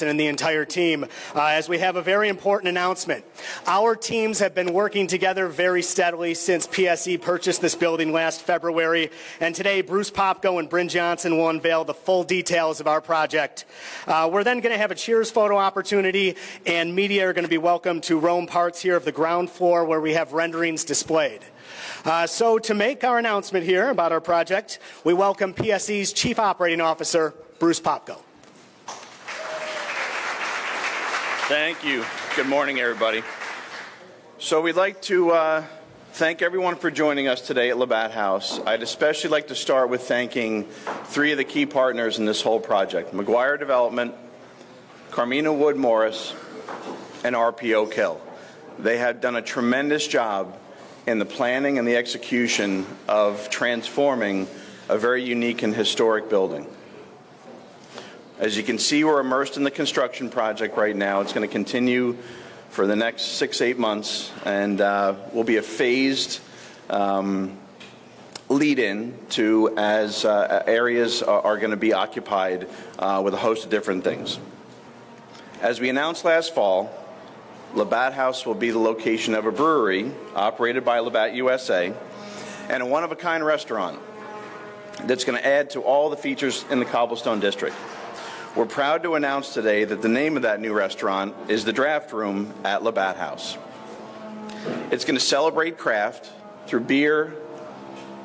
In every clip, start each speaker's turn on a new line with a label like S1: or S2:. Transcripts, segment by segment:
S1: and the entire team as we have a very important announcement. Our teams have been working together very steadily since PSE purchased this building last February, and today Bruce Popko and Bryn Johnson will unveil the full details of our project. We're then going to have a cheers photo opportunity, and media are going to be welcome to roam parts here of the ground floor where we have renderings displayed. So to make our announcement here about our project, we welcome PSE's Chief Operating Officer, Bruce Popko.
S2: Thank you. Good morning, everybody. So we'd like to thank everyone for joining us today at Labatt House. I'd especially like to start with thanking three of the key partners in this whole project: McGuire Development, Carmina Wood Morris, and RP Oak Hill. They have done a tremendous job in the planning and the execution of transforming a very unique and historic building. As you can see, we're immersed in the construction project right now. It's going to continue for the next 6-8 months, and will be a phased lead-in to as areas are going to be occupied with a host of different things. As we announced last fall, Labatt House will be the location of a brewery operated by Labatt USA and a one-of-a-kind restaurant that's going to add to all the features in the Cobblestone District. We're proud to announce today that the name of that new restaurant is the Draft Room at Labatt House. It's going to celebrate craft through beer,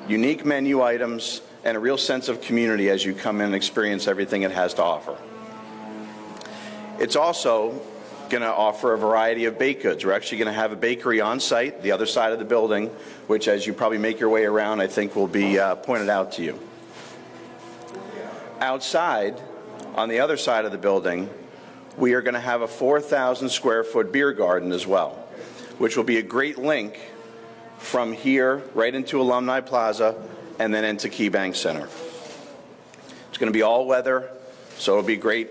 S2: unique menu items, and a real sense of community as you come in and experience everything it has to offer. It's also going to offer a variety of baked goods. We're actually going to have a bakery on site, the other side of the building, which as you probably make your way around, I think will be pointed out to you. Outside, on the other side of the building, we are going to have a 4,000 square foot beer garden as well, which will be a great link from here right into Alumni Plaza and then into KeyBank Center. It's going to be all weather, so it'll be great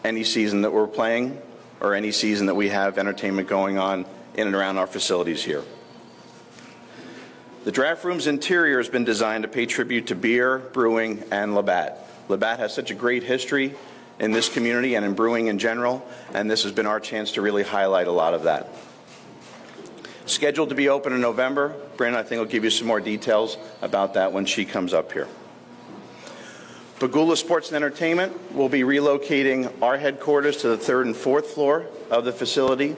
S2: any season that we're playing or any season that we have entertainment going on in and around our facilities here. The Draft Room's interior has been designed to pay tribute to beer, brewing, and Labatt. Labatt has such a great history in this community and in brewing in general, and this has been our chance to really highlight a lot of that. Scheduled to be open in November. Bryn, I think, will give you some more details about that when she comes up here. Pegula Sports and Entertainment will be relocating our headquarters to the 3rd and 4th floor of the facility.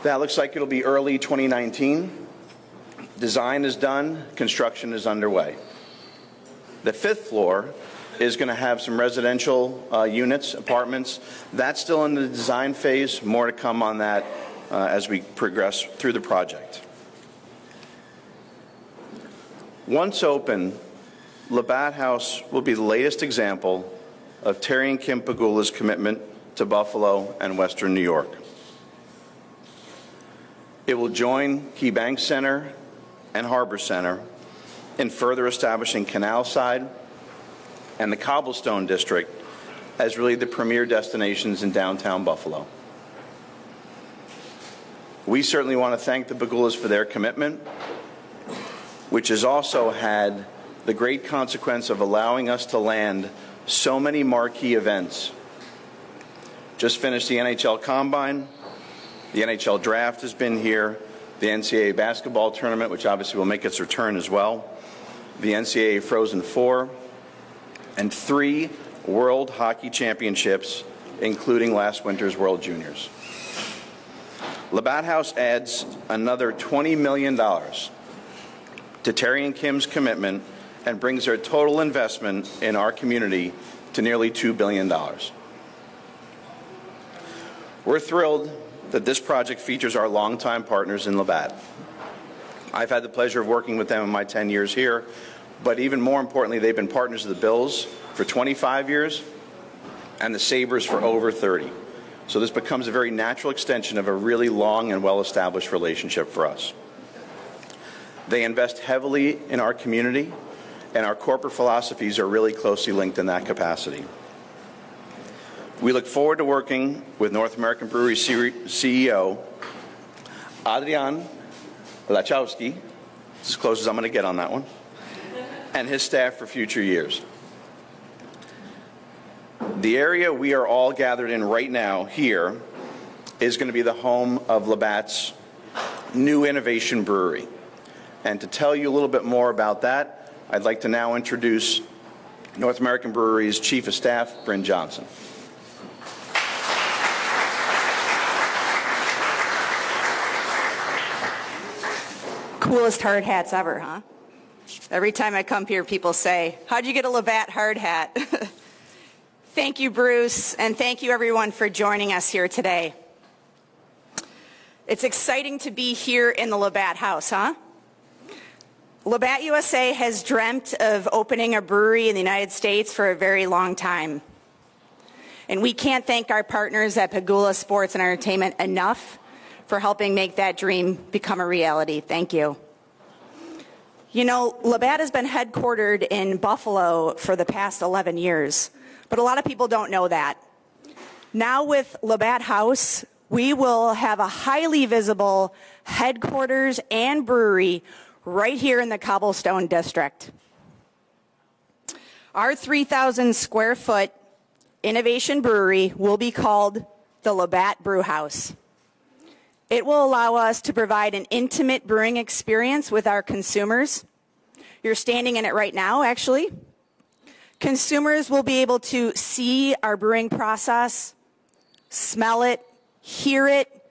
S2: That looks like it'll be early 2019. Design is done, construction is underway. The 5th floor is going to have some residential units, apartments. That's still in the design phase. More to come on that as we progress through the project. Once open, Labatt House will be the latest example of Terry and Kim Pegula's commitment to Buffalo and Western New York. It will join KeyBank Center and Harbor Center in further establishing Canal Side and the Cobblestone District as really the premier destinations in downtown Buffalo. We certainly want to thank the Pegulas for their commitment, which has also had the great consequence of allowing us to land so many marquee events. Just finished the NHL Combine, the NHL Draft has been here, the NCAA basketball tournament, which obviously will make its return as well, the NCAA Frozen Four, and 3 World Hockey Championships, including last winter's World Juniors. Labatt House adds another $20 million to Terry and Kim's commitment and brings their total investment in our community to nearly $2 billion. We're thrilled that this project features our longtime partners in Labatt. I've had the pleasure of working with them in my 10 years here, but even more importantly, they've been partners of the Bills for 25 years and the Sabres for over 30. So this becomes a very natural extension of a really long and well-established relationship for us. They invest heavily in our community, and our corporate philosophies are really closely linked in that capacity. We look forward to working with North American Brewery CEO Adrian Lachowski, as close as I'm going to get on that one, and his staff for future years. The area we are all gathered in right now here is going to be the home of Labatt's new innovation brewery. And to tell you a little bit more about that, I'd like to now introduce North American Brewery's Chief of Staff, Bryn Johnson.
S3: Coolest hard hats ever, huh? Every time I come here, people say, how'd you get a Labatt hard hat? Thank you, Bruce, and thank you, everyone, for joining us here today. It's exciting to be here in the Labatt House, huh? Labatt USA has dreamt of opening a brewery in the United States for a very long time. And we can't thank our partners at Pegula Sports and Entertainment enough for helping make that dream become a reality. Thank you. You know, Labatt has been headquartered in Buffalo for the past 11 years, but a lot of people don't know that. Now with Labatt House, we will have a highly visible headquarters and brewery right here in the Cobblestone District. Our 3,000 square foot innovation brewery will be called the Labatt Brew House. It will allow us to provide an intimate brewing experience with our consumers. You're standing in it right now, actually. Consumers will be able to see our brewing process, smell it, hear it,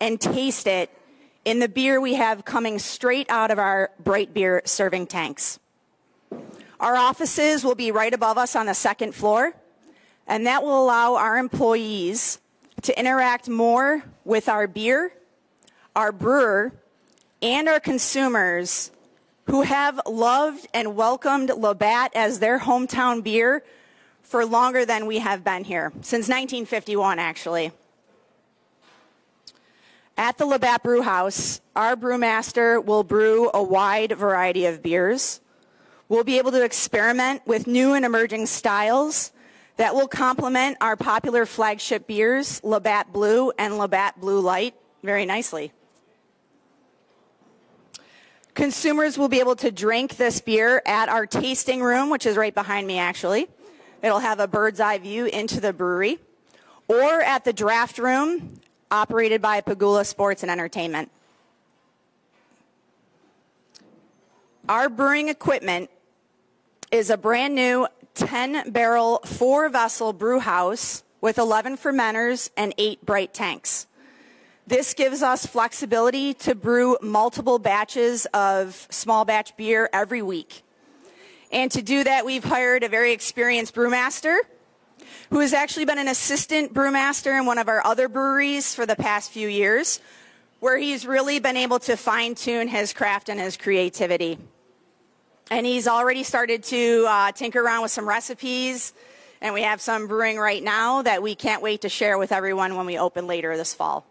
S3: and taste it in the beer we have coming straight out of our Bright Beer serving tanks. Our offices will be right above us on the second floor, and that will allow our employees to interact more with our beer, our brewer, and our consumers who have loved and welcomed Labatt as their hometown beer for longer than we have been here, since 1951, actually. At the Labatt Brew House, our brewmaster will brew a wide variety of beers. We'll be able to experiment with new and emerging styles that will complement our popular flagship beers, Labatt Blue and Labatt Blue Light, very nicely. Consumers will be able to drink this beer at our tasting room, which is right behind me, actually. It'll have a bird's eye view into the brewery, or at the draft room, operated by Pegula Sports and Entertainment. Our brewing equipment is a brand new 10-barrel, 4-vessel brew house with 11 fermenters and 8 bright tanks. This gives us flexibility to brew multiple batches of small batch beer every week. And to do that, we've hired a very experienced brewmaster who has actually been an assistant brewmaster in one of our other breweries for the past few years, where he's really been able to fine-tune his craft and his creativity. And he's already started to tinker around with some recipes, and we have some brewing right now that we can't wait to share with everyone when we open later this fall.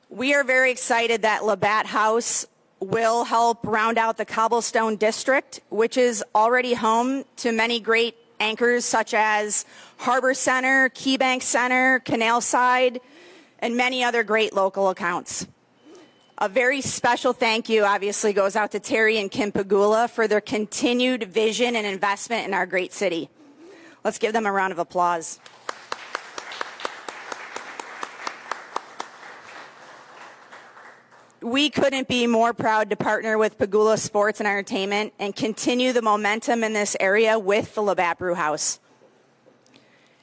S3: We are very excited that Labatt House will help round out the Cobblestone District, which is already home to many great anchors such as Harbor Center, KeyBank Center, Canal Side, and many other great local accounts. A very special thank you obviously goes out to Terry and Kim Pegula for their continued vision and investment in our great city. Let's give them a round of applause. We couldn't be more proud to partner with Pegula Sports and Entertainment and continue the momentum in this area with the Labatt Brew House.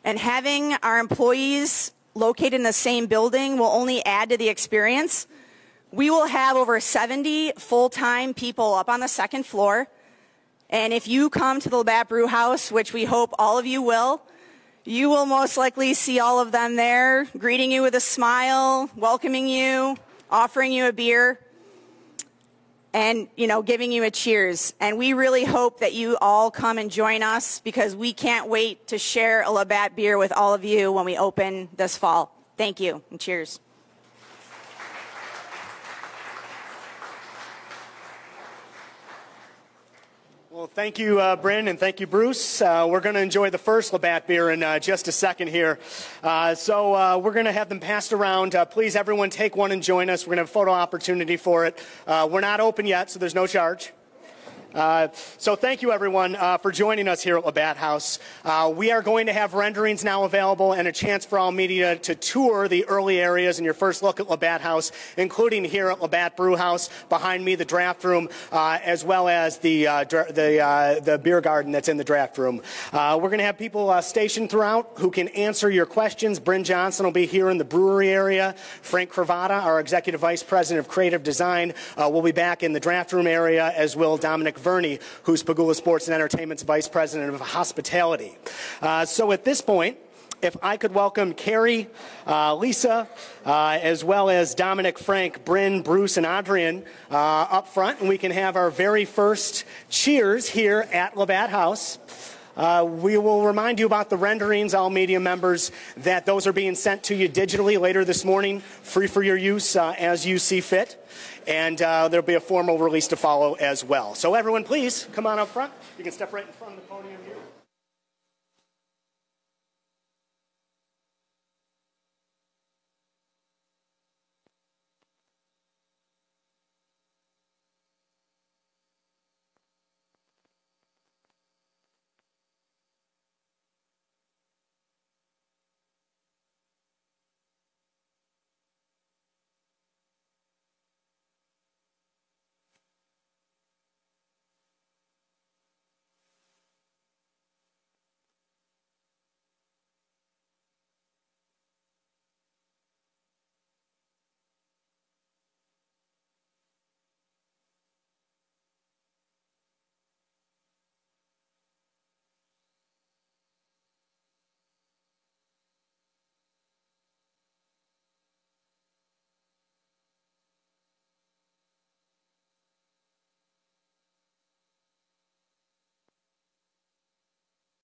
S3: And having our employees located in the same building will only add to the experience. We will have over 70 full-time people up on the second floor. And if you come to the Labatt Brew House, which we hope all of you will most likely see all of them there, greeting you with a smile, welcoming you, offering you a beer, and, giving you a cheers. And we really hope that you all come and join us, because we can't wait to share a Labatt beer with all of you when we open this fall. Thank you, and cheers.
S1: Well, thank you, Bryn, and thank you, Bruce. We're going to enjoy the first Labatt beer in just a second here. So we're going to have them passed around. Please, everyone, take one and join us. We're going to have a photo opportunity for it. We're not open yet, so there's no charge. So thank you, everyone, for joining us here at Labatt House. We are going to have renderings now available and a chance for all media to tour the early areas in your first look at Labatt House, including here at Labatt Brew House, behind me, the draft room, as well as the beer garden that's in the draft room. We're going to have people stationed throughout who can answer your questions. Bryn Johnson will be here in the brewery area. Frank Cravata, our Executive Vice President of Creative Design, will be back in the draft room area, as will Dominic Verney, who's Pegula Sports and Entertainment's Vice President of Hospitality. So at this point, if I could welcome Carrie, Lisa, as well as Dominic, Frank, Bryn, Bruce, and Adrian up front, and we can have our very first cheers here at Labatt House. We will remind you about the renderings, all media members, that those are being sent to you digitally later this morning, free for your use as you see fit. And there'll be a formal release to follow as well. So everyone, please come on up front. You can step right in front of the podium.